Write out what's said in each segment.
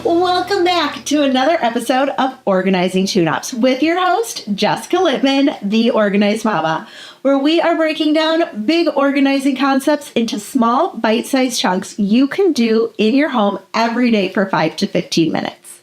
Welcome back to another episode of Organizing Tune-Ups with your host, Jessica Littman, the Organized Mama, where we are breaking down big organizing concepts into small, bite-sized chunks you can do in your home every day for 5 to 15 minutes.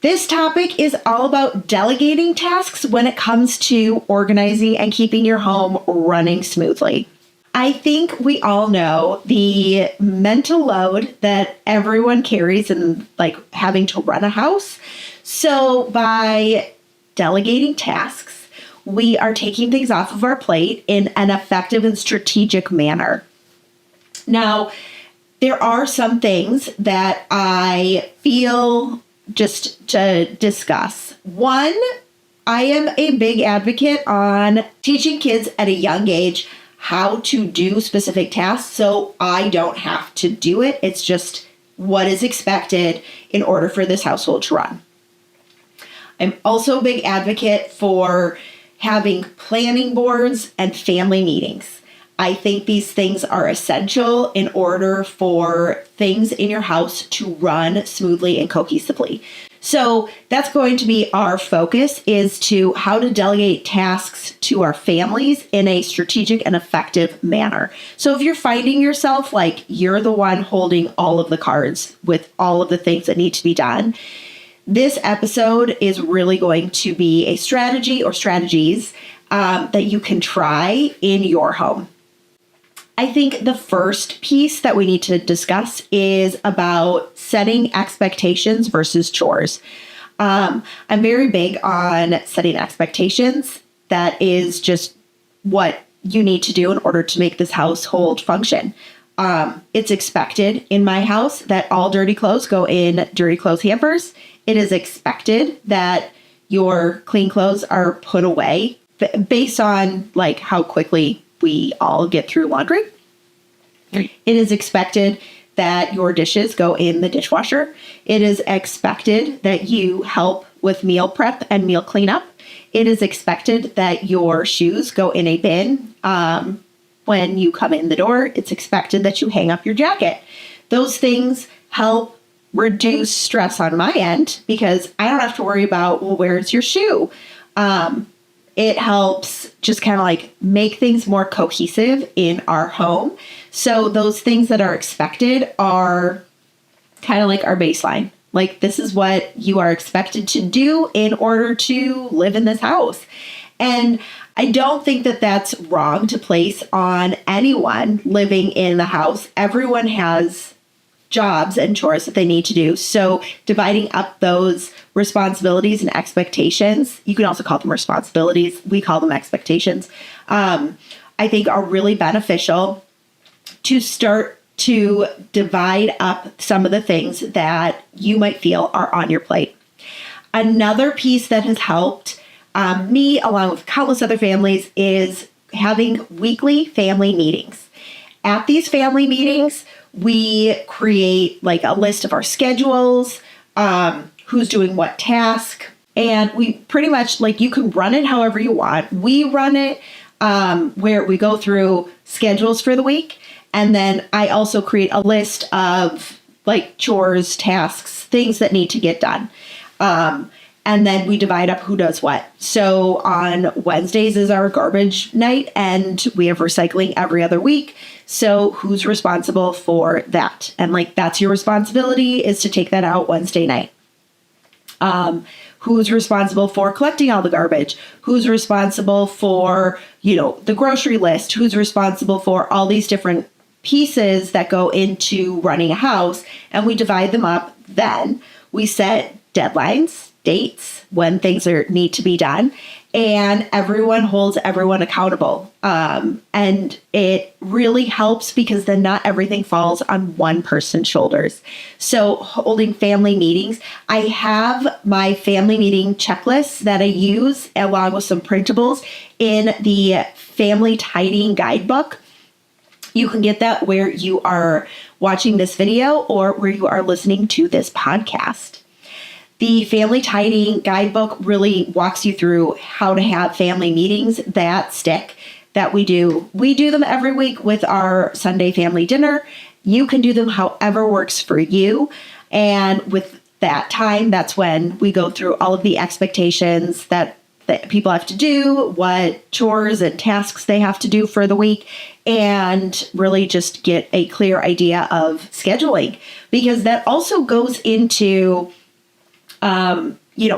This topic is all about delegating tasks when it comes to organizing and keeping your home running smoothly. I think we all know the mental load that everyone carries in having to run a house. So by delegating tasks, we are taking things off of our plate in an effective and strategic manner. Now, there are some things that I feel just to discuss. One, I am a big advocate on teaching kids at a young age how to do specific tasks so I don't have to do it. It's just what is expected in order for this household to run. I'm also a big advocate for having planning boards and family meetings. I think these things are essential in order for things in your house to run smoothly and cohesively. So that's going to be our focus, is to how to delegate tasks to our families in a strategic and effective manner. So if you're finding yourself like you're the one holding all of the cards with all of the things that need to be done, this episode is really going to be a strategy or strategies that you can try in your home. I think the first piece that we need to discuss is about setting expectations versus chores. I'm very big on setting expectations. That is just what you need to do in order to make this household function. It's expected in my house that all dirty clothes go in dirty clothes hampers. It is expected that your clean clothes are put away based on how quickly we all get through laundry. It is expected that your dishes go in the dishwasher. It is expected that you help with meal prep and meal cleanup. It is expected that your shoes go in a bin when you come in the door. It's expected that you hang up your jacket. Those things help reduce stress on my end because I don't have to worry about, well, where's your shoe? It helps just kind of make things more cohesive in our home. So those things that are expected are kind of like our baseline. This is what you are expected to do in order to live in this house. And I don't think that that's wrong to place on anyone living in the house. Everyone has jobs and chores that they need to do. So dividing up those responsibilities and expectations, you can also call them responsibilities, we call them expectations, I think are really beneficial to start to divide up some of the things that you might feel are on your plate. Another piece that has helped me, along with countless other families, is having weekly family meetings. At these family meetings, we create a list of our schedules, who's doing what task, and we pretty much you can run it however you want. We run it where we go through schedules for the week, and then I also create a list of chores, tasks, things that need to get done. And then we divide up who does what. So on Wednesdays is our garbage night, and we have recycling every other week. So who's responsible for that? And that's your responsibility, is to take that out Wednesday night. Who's responsible for collecting all the garbage? Who's responsible for, the grocery list? Who's responsible for all these different pieces that go into running a house? And we divide them up. Then we set deadlines, dates, when things need to be done, and everyone holds everyone accountable. And it really helps because then not everything falls on one person's shoulders. So holding family meetings, I have my family meeting checklists that I use along with some printables in the Family Tidying Guidebook. You can get that where you are watching this video or where you are listening to this podcast. The Family Tidying Guidebook really walks you through how to have family meetings that stick, that we do. We do them every week with our Sunday family dinner. You can do them however works for you. And with that time, that's when we go through all of the expectations that people have to do, what chores and tasks they have to do for the week, and really just get a clear idea of scheduling, because that also goes into,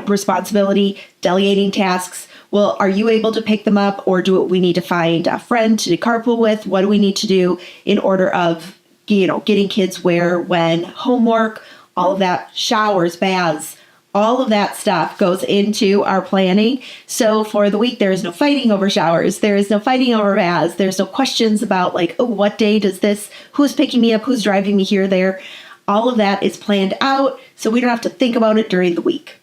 responsibility, delegating tasks. Well, are you able to pick them up, or do we need to find a friend to carpool with? What do we need to do in order of, getting kids where, when, homework, all of that, showers, baths, all of that stuff goes into our planning. So for the week, there is no fighting over showers. There is no fighting over baths. There's no questions about what day does this, who's picking me up, who's driving me here, there. All of that is planned out, so we don't have to think about it during the week.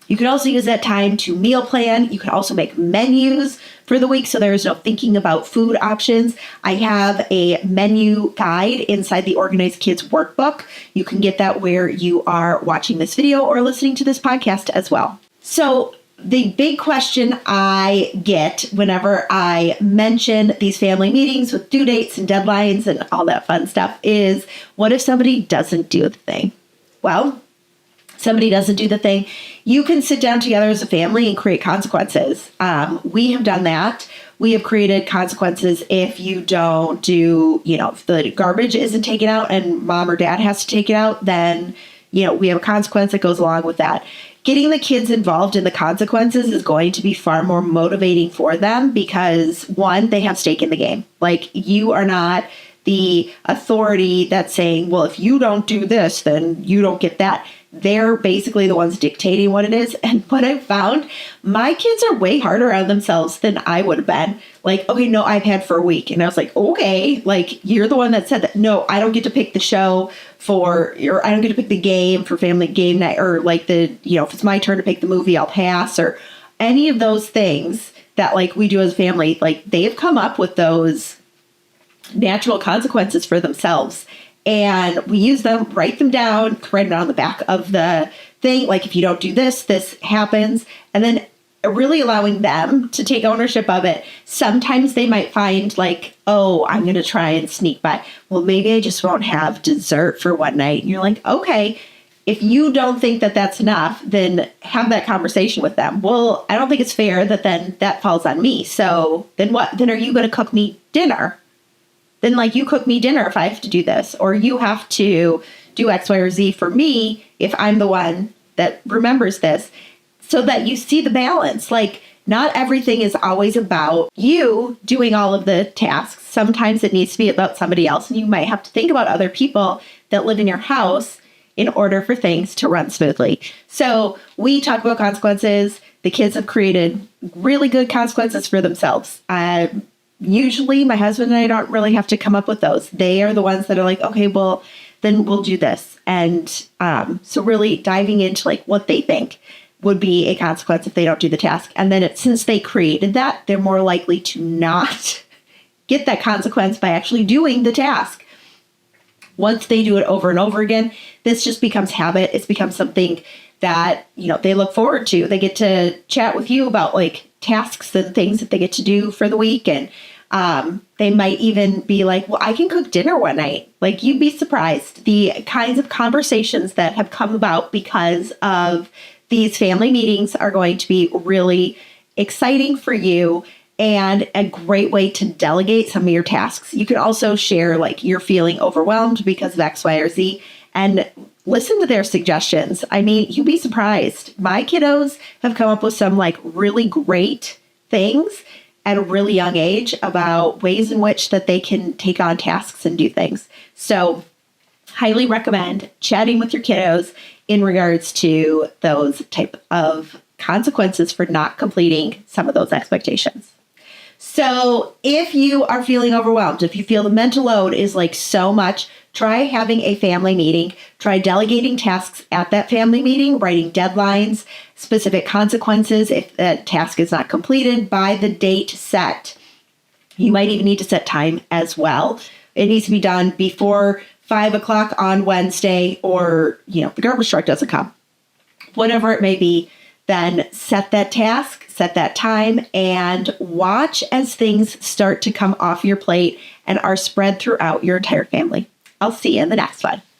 You can also use that time to meal plan. You can also make menus for the week, so there is no thinking about food options. I have a menu guide inside the Organized Kids workbook. You can get that where you are watching this video or listening to this podcast as well. So the big question I get whenever I mention these family meetings with due dates and deadlines and all that fun stuff is, what if somebody doesn't do the thing? Well, somebody doesn't do the thing, you can sit down together as a family and create consequences. We have done that. We have created consequences if you don't do, if the garbage isn't taken out and mom or dad has to take it out, then, we have a consequence that goes along with that. Getting the kids involved in the consequences is going to be far more motivating for them because, one, they have stake in the game. You are not the authority that's saying, well, if you don't do this, then you don't get that. They're basically the ones dictating what it is. And what I found, my kids are way harder on themselves than I would have been. Okay, no iPad for a week. And I was like, okay, you're the one that said that. No, I don't get to pick the show I don't get to pick the game for family game night, or if it's my turn to pick the movie, I'll pass, or any of those things that we do as a family. They've come up with those natural consequences for themselves. And we use them, write them down, write it on the back of the thing. If you don't do this, this happens. And then really allowing them to take ownership of it. Sometimes they might find I'm going to try and sneak by. Well, maybe I just won't have dessert for one night. And you're like, okay, if you don't think that that's enough, then have that conversation with them. Well, I don't think it's fair that then that falls on me. So then what? Then are you going to cook me dinner? Then you cook me dinner if I have to do this, or you have to do X, Y, or Z for me if I'm the one that remembers this, so that you see the balance. Not everything is always about you doing all of the tasks. Sometimes it needs to be about somebody else, and you might have to think about other people that live in your house in order for things to run smoothly. So we talk about consequences. The kids have created really good consequences for themselves. Usually my husband and I don't really have to come up with those. They are the ones that are okay, well, then we'll do this. And so really diving into what they think would be a consequence if they don't do the task. And then since they created that, they're more likely to not get that consequence by actually doing the task. Once they do it over and over again, this just becomes habit. It's become something that, they look forward to. They get to chat with you about tasks and things that they get to do for the week. And they might even be well, I can cook dinner one night. You'd be surprised the kinds of conversations that have come about because of these family meetings are going to be really exciting for you and a great way to delegate some of your tasks. You can also share you're feeling overwhelmed because of X, Y, or Z, and listen to their suggestions. I mean, you'd be surprised. My kiddos have come up with some really great things at a really young age about ways in which that they can take on tasks and do things. So highly recommend chatting with your kiddos in regards to those type of consequences for not completing some of those expectations. So if you are feeling overwhelmed, if you feel the mental load is so much, try having a family meeting. Try delegating tasks at that family meeting, writing deadlines, specific consequences if that task is not completed by the date set. You might even need to set time as well. It needs to be done before 5 o'clock on Wednesday, or, the garbage truck doesn't come. Whatever it may be, then set that task, set that time, and watch as things start to come off your plate and are spread throughout your entire family. I'll see you in the next one.